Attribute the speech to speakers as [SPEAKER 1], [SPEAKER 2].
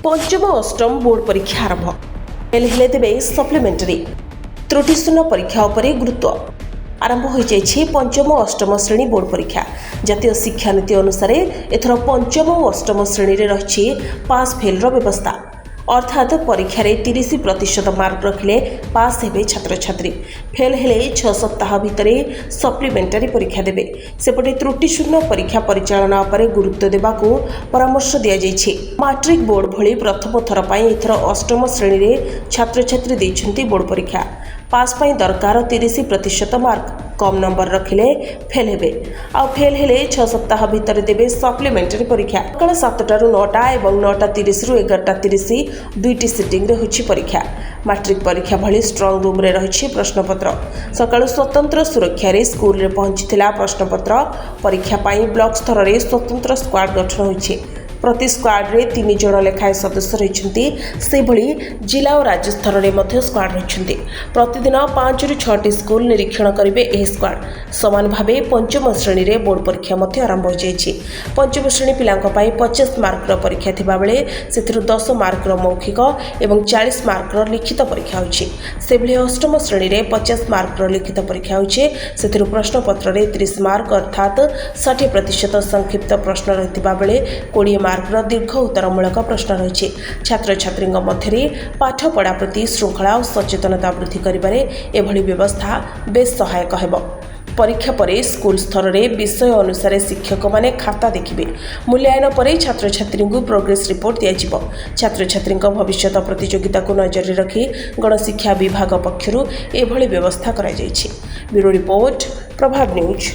[SPEAKER 1] पंचम अष्टम बोर्ड परीक्षा आरंभ हेले देवे सप्लीमेंटारी त्रुटिशून्य परीक्षा उपरे गुरुत्व आरंभ हो जाइए पंचम और अष्टम श्रेणी बोर्ड परीक्षा। जातीय शिक्षा नीति अनुसार एथर पंचम और अष्टम श्रेणी में रही पास फेल व्यवस्था अर्थात परीक्षा 30% मार्क रखिले पास हेबे छात्र छात्री फेल हेले 6 सप्ताह भितर सप्लीमेंटारी परीक्षा देबे। सेपटे त्रुटिशून्य परीक्षा परिचालना उपरे गुरुत्व देबाकू परामर्श दिया जाइछि। मैट्रिक बोर्ड भली प्रथम थर पई एथर अष्टम श्रेणी रे छात्र छात्री दैछन्ती बोर्ड परीक्षा। पास पई दरकार 30% मार्क कम नंबर रखिले फेल हेबे आ फेल हेले 6 सप्ताह भितर देबे सप्लीमेंटारी परीक्षा। सकाळ 7टारू 9टा एवं 9:30 ରୁ 11:30 दुईटी सिटिंग रे होछि परीक्षा। मैट्रिक परीक्षा भली स्ट्रांग रूम रे रहिछि प्रश्नपत्र। सकाळ स्वतंत्र सुरक्षा रे स्कूल रे पहुंचिथिला प्रश्नपत्र। परीक्षा पाई ब्लॉक स्तर रे स्वतंत्र स्क्वाड गठन होछि। प्रति स्क्वाड रे 3 जण लेखाए सदस्य रहिछन्ति। से भली जिला और राज्य स्तर रे मध्य स्क्वाड रहिछन्ति। प्रतिदिन 5 ରୁ 6टी स्कूल निरीक्षण करिवे एही स्क्वाड। समान भावे पंचम श्रेणी रे बोर्ड परीक्षा मध्य आरंभ हो जाइछि। पंचम श्रेणी पिलांक पाई 50 मार्क रो परीक्षा थिबा बेले सेथिरु 10 मार्क रो मौखिक एवं 40 मार्क रो लिखित परीक्षा होछि। से भली अष्टम श्रेणी रे 50 मार्क रो लिखित परीक्षा होछि। सेथिरु प्रश्न पत्र रे 30 मार्क अर्थात 60% संक्षिप्त प्रश्न रहितिबा बेले 20 मार्क दीर्घ उत्तरमूलक प्रश्न रही। छात्र छात्री मध्य पाठ पढ़ा प्रति श्रृंखला और सचेतनता वृद्धि करिबारे एभली व्यवस्था बेस सहायक हेबो। परीक्षा परे स्कूल स्तर रे विषय अनुसार शिक्षक माने खाता देखिबे। मूल्यांकन परे छात्र छात्री को प्रोग्रेस रिपोर्ट दिया। छात्र छात्री भविष्य प्रतियोगिता को नजर रखी गणशिक्षा विभाग पक्षरु एभली व्यवस्था करा जायछि। ब्यूरो रिपोर्ट प्रभाव न्यूज।